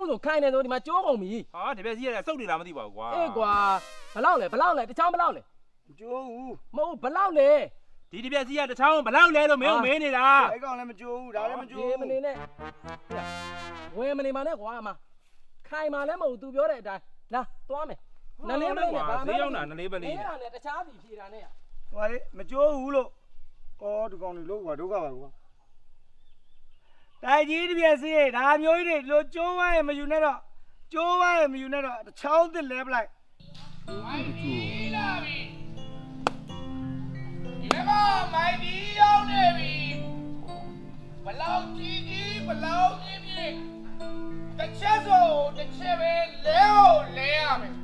ဆိုခိုင်းနေဆိုဒီမှာကျိုးကုန်ပြီ ဟာတပည့်စီရစုပ်နေလားမသိပါဘူးကွာ အေးကွာဘလောက်လဲတချောင်းဘလောက်လဲ မကျိုးဘူး မဟုတ်ဘလောက်လဲ ဒီတပည့်စီရတချောင်းဘလောက်လဲလို့မင်းမေးနေတာ အဲ့ကောင်လည်းမကျိုးဘူးဒါလည်းမကျိုး ဒီမနေနဲ့ဝင်မနေပါနဲ့ကွာအမခိုင်မှလည်းမဟုတ်သူပြောတဲ့အတိုင်းလာသွားမယ်နလေးမလေးနဲ့ဗာ ဈေးရောက်တာနလေးပလေး အဲ့ဒါနဲ့တခြားစီဖြေတာနဲ့ ဟိုလေမကျိုးဘူးလို့အော်ဒီကောင်တွေလို့ကွာဒုက္ခပါကွာတိုင်ကြီးတပြည့်စီဒါမျိုးကြီးတွေလို့ကျိုးဝါးရမယူနဲ့တော့ကျိုးဝါးရမယူနဲ့တော့တစ်ချောင်းသစ်လဲပလိုက် မိုက်ဒီလာပြီဒီမှာမိုက်ဒီရောက်နေပြီဘလောက်ကြီးဘလောက်မြင့်မြင့်တစ်ချက်ဆိုတစ်ချက်ပဲလဲဟုတ်လဲရမယ်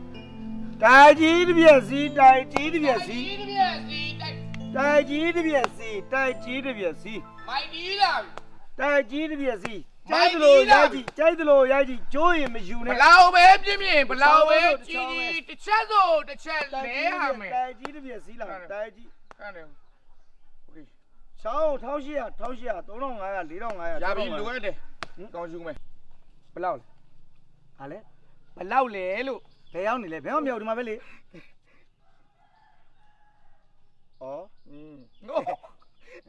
တိုင်ကြီးတပြည့်စီတိုင်ကြီးတပြည့်စီ ဒီပြည့်စီတိုက် တိုင်ကြီးတပြည့်စီတိုင်ကြီးတပြည့်စီ မိုက်ဒီလာပြီ တိုင်ကြီးတပြည့်စီကြိုက်သလိုရိုက်ကြည့်ကြိုက်သလိုရိုက်ကြည့်ကျိုးရင်မယူ ဘ နဲ့ လောက်ပဲပြင်းပြင်းဘလောက်ပဲကြီးတစ်ချက်ဆိုတစ်ချက်လဲရမယ် တိုင်ကြီးတပြည့်စီလားတိုင်ကြီး အဲ့ဒါโอเค ချောင်း1800 3500 4500 4500 ရပြီလိုအပ်တယ်ကောင်းရှုမယ်ဘလောက်လဲ ဟာလေဘလောက်လဲလို့ဘယ်ရောက်နေလဲဘယ်အောင်မြောက်ဒီမှာပဲလေဩ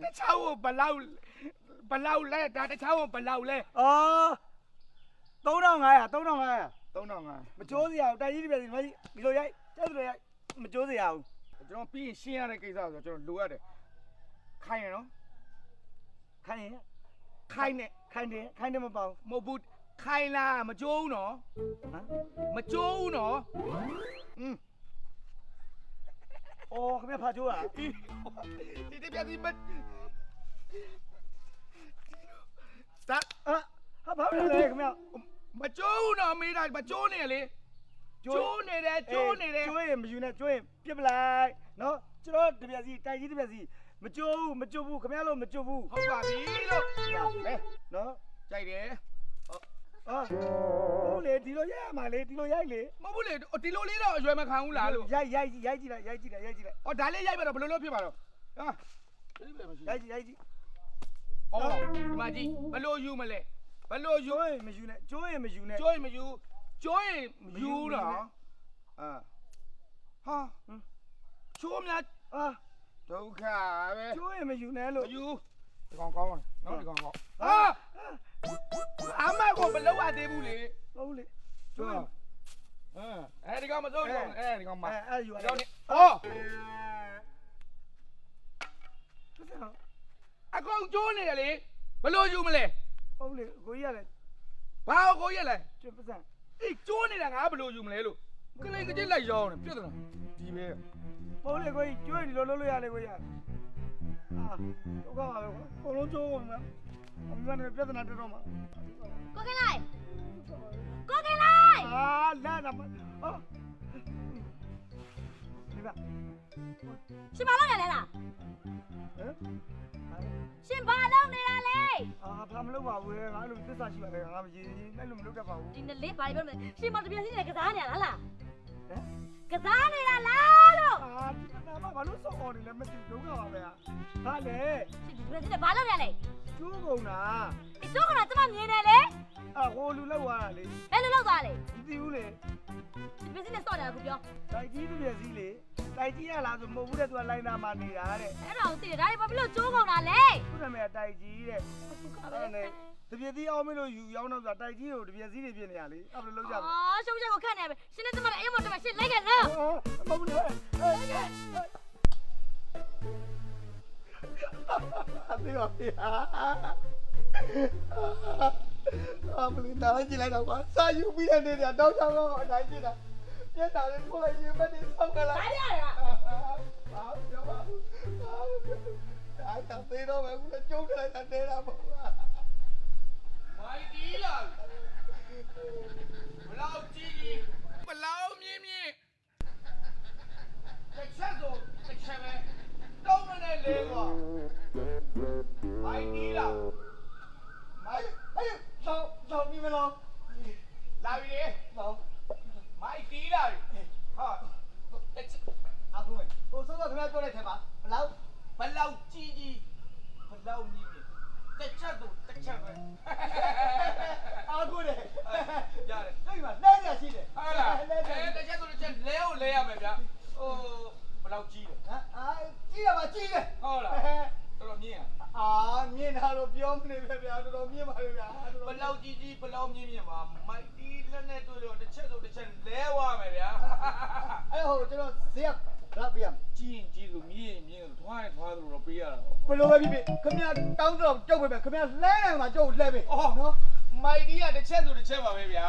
တခြားဘလောက်လဲဒါတခြားဘလောက်လဲ အော်3500 3500 3500 မကျိုးစရာဘူးတိုင်ကြီးတပြည့်စီဒီလိုရိုက်ကျက်သလိုရိုက်မကျိုးစရာဘူး ကျွန်တော်ပြီးရင်ရှင်းရတဲ့ကိစ္စဆိုတော့ကျွန်တော်လိုအပ်တယ်ခိုင်းရနော် ခိုင်းရင် ခိုင်းနဲ့ ခိုင်းတယ်မပေါ့ မဟုတ်ဘူးခိုင်းလားမကြိုးဘူးနော် ဟမ် မကြိုးဘူးနော် အော်ခင်ဗျဖာကျိုးလား ဒီတပြက်စီမတာ ဟာဘာလို့လဲခင်ဗျ မကြိုးဘူးနော်မေးတာမကြိုးနေလေကြိုးနေတယ် ကျိုးရင်မယူနဲ့ကျိုးရင်ပြစ်ပလိုက်နော်ကျွန်တော်တပြည့်စီတိုင်ကြီးတပြည့်စီမကျိုးဘူးခင်ဗျလို့မကျိုးဘူး ဟုတ်ပါပြီလို့ဟဲ့ နော် ကြိုက်တယ် အာဟုတ်လေဒီလိုရိုက်ရမှာလေဒီလိုရိုက်လေ မဟုတ်ဘူးလေဒီလိုလေးတော့အရွယ်မခံဘူးလားလို့ ရိုက်ကြည့်လိုက် အော်ဒါလေးရိုက်ပါတော့ဘယ်လိုလုပ်ဖြစ်ပါတော့ဟာ ရိုက်ကြည့် အော်ဒီမှာကြည့်ဘယ်လိုယူမလဲဘယ်လိုယူ ကျိုးရင်မယူနဲ့ကျိုးရင်မယူနဲ့ ကြိုးရင်မယူကြိုးရင်မယူတော့အာဟာချိုးများ အာ ဒုက္ခပဲ ကျိုးရင်မယူနဲ့ မ လို့ ယူဒီကောင်ကောင်းနော်ဒီကောင်ကောင်းဟာအမကဘလောက်အသေးဘူးလေ ဟုတ်လေ ကျိုးအဲဒီကောင်မစိုးဒီကောင်ဒီကောင်မ အဲ့ယူရ ဒီ တ ကောင် ယ် နေအော် ပတ်စံ အကောင်ကျိုးနေတယ်လေဘလို့ယူမလဲ ဟုတ်လေကိုကြီးရတယ် ဘာကိုရလဲ ကျွတ်ပတ်စံ အေးကျိုးနေတာငါဘလို့ယူမလဲလို့ကလေးကကြိတ်လိုက်ရောင်းနေပြတ်တယ်ဒီပဲ ဟုတ်လေကိုကြီးကျိုးရင်ဒီလိုလုပ်လို့ရလေကိုကြီးအာတော့ကောင်းပါပဲကိုလုံးကျိုးကုန်မှာအမှန်နဲ့ပြဿနာတက်တော့မှာ ကိုကလိုက် အာလာတာမဟာဒီပါ ရှင်ဘာလုပ်နေလဲလား ဟမ် ရှင်ဘာလုပ်နေတာလဲ အာဘာမလုပ်ပါဘူးလေငါအဲ့လိုသစ္စာရှိပါတယ်ငါမရင်းအဲ့လိုမလုပ်တတ်ပါဘူး ဒီနေ့လေးဘာပြောမလဲရှင်မတပြည့်စင်းနေကစားနေရလား ဟမ် ကစားနေတာလားလို့ အာဒီကနာမဘာလို့စော်အော်နေလဲမသိဒုက္ခပါပဲဟာလေ ရှင်ဒီပြည့်စင်းနေဘာလုပ်နေလဲ ကျိုးကုန်တာ ဒီတော့ကကျမမြင်နေလေ အာဟိုလူလောက်သွားတာလေ ဘယ်လိုလုပ်သွားလဲ မသိဘူးလေ ဒီပြည့်စင်းနေစော့နေတာကိုပြော တိုက်ကြီးတစ်ပြည့်စီးလေတိုက်ကြီးရလားဆိုမဟုတ်ဘူးတဲ့သူကလိုင်းနာမှာနေတာတဲ့ အဲ့ဒါကိုသိတယ်ဒါတွေဘာဖြစ်လို့ကျိုးကုန်တာလဲ ခုနကတိုက်ကြီးတဲ့အဲ့နဲ့တပြည့်စီးအောင်မလို့ယူရောက်တော့ဆိုတာတိုက်ကြီးကိုတပြည့်စီးတွေဖြစ်နေရလေအဲ့ဘယ်လိုလုပ်ကြမလဲ အော်ရှုံးချက်ကိုခတ်နေပဲရှင်နဲ့ကျမလည်းအိမ်မတော်ရှင်လိုက်ခဲ့လား မဟုတ်ဘူးလေအမေရောအမလီတားကြည့်လိုက်တော့ကွာစာယူပြီးတဲ့နေ့တောက်ချောင်းတော့အတိုင်းကြည့်တာပြက်တာလေးပို့လိုက်ရင်မတည်ဆောက်ကလာ ဘာရရ ဘာပြောပါဘူးအားတောင်သေးတော့ပဲခုကျုံးလိုက်တာတဲတာပေါ့ကွာ မိုက်တီးလာဘလောက်ကြီးဘလောက်မြင့်မြင့်တစ်ချက်ဆိုတစ်ချက်ပဲတော့မနဲ့လေးကွာမိုက်တီးလာမိုက် ဟေးဆောင်းပြီးမလား လာပြီလေ ဆောင်း မိုက်တီးလာပြီဟာတစ်ချက် အခုဟိုစောစောခင်ဗျာပြောလိုက်ထဲပါဘလောက် ဘလောက်ကြီးဘလောက်မြင့်မြင့်တစ်ချက်ဆိုတစ်ချက်ပဲ အခု မှာမိုက်တီးလက်နဲ့တွေ့လို့တစ်ချက်ဆိုတစ်ချက်လဲသွားမယ်ဗျာ အဲ့ဟိုကျွန်တော်ဈေးကပြရမယ် ကြီးရင်ကြီးလို့မြည်ရင်မြည်လို့ထွားရင်ထွားလို့တော့ပေးရတာ ဘယ်လိုပဲဖြစ်ဖြစ်ခင်ဗျာတောင်းတော့ကြောက်ပဲခင်ဗျာလဲနေမှာကြောက်လဲပဲ အော်နော်မိုက်တီးကတစ်ချက်ဆိုတစ်ချက်ပါပဲဗျာ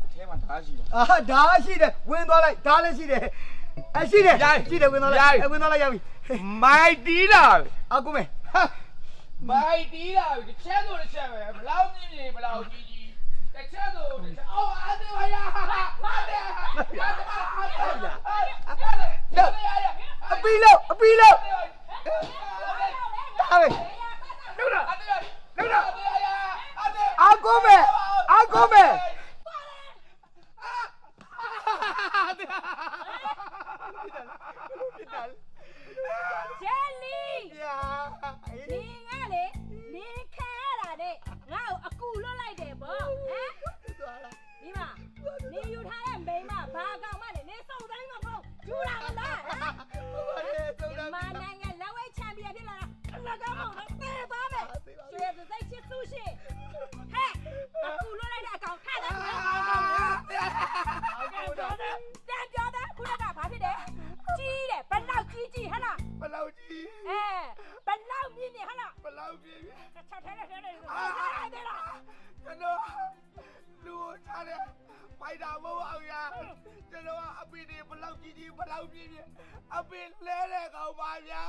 အထဲမှာဓာတ်ရှိတယ် အာဓာရှိတယ်ဝင်သွားလိုက်ဓာလည်းရှိတယ်အရှိတယ်ရှိတယ်ဝင်သွားလိုက်ဝင်သွားလိုက်ရပြီ မိုက်တီးတာ အကူမေ မိုက်တီးတာတစ်ချက်ဆိုတစ်ချက်ပဲဘလောက်မြည်ဘလောက်ကြီးကြီးတစ်ချက်ဆိုတစ်ချက်အော်အားသေးပါရာအားသေးအပီလို့ဒါပဲလောက်အကူမေ ဂျယ်လီဒီငါလေနေခံရတာတဲ့ငါ့ကိုအကူလွတ်လိုက်တယ်ဗောဟမ်ဒီမှာနေယူထားတဲ့မိန်းမဘာကောင်မလဲနေစုံတိုင်းမကောယူလာမလားမာနိုင်ငံလက်ဝဲချန်ပီယံဖြစ်လာတာလက်ကမောင်တော့တဲသွားမယ်ရွှေစိတ်ချစ်သူရှိဟဲ့အကူလွတ်လိုက်တဲ့အကောင်ထားတယ်တန်ပြောတယ်ခုနကဘာဖြစ်တယ်ကြီးတယ်ဘလောက်ကြီးဟဟလား ဘလောက်ကြီး ဘလောက်မြင့်ဟဟလား ဘလောက်ကြီး ချက်ထဲနဲ့ထဲနဲ့အားတယ်လား ကျွန်တော်လူထားတဲ့ပိုက်တာမဟုတ်အောင်ရကျွန်တော်ကအပင်တွေဘလောက်ကြီးဘလောက်ပြင်းအပင်လဲတဲ့ကောင်ပါဗျာ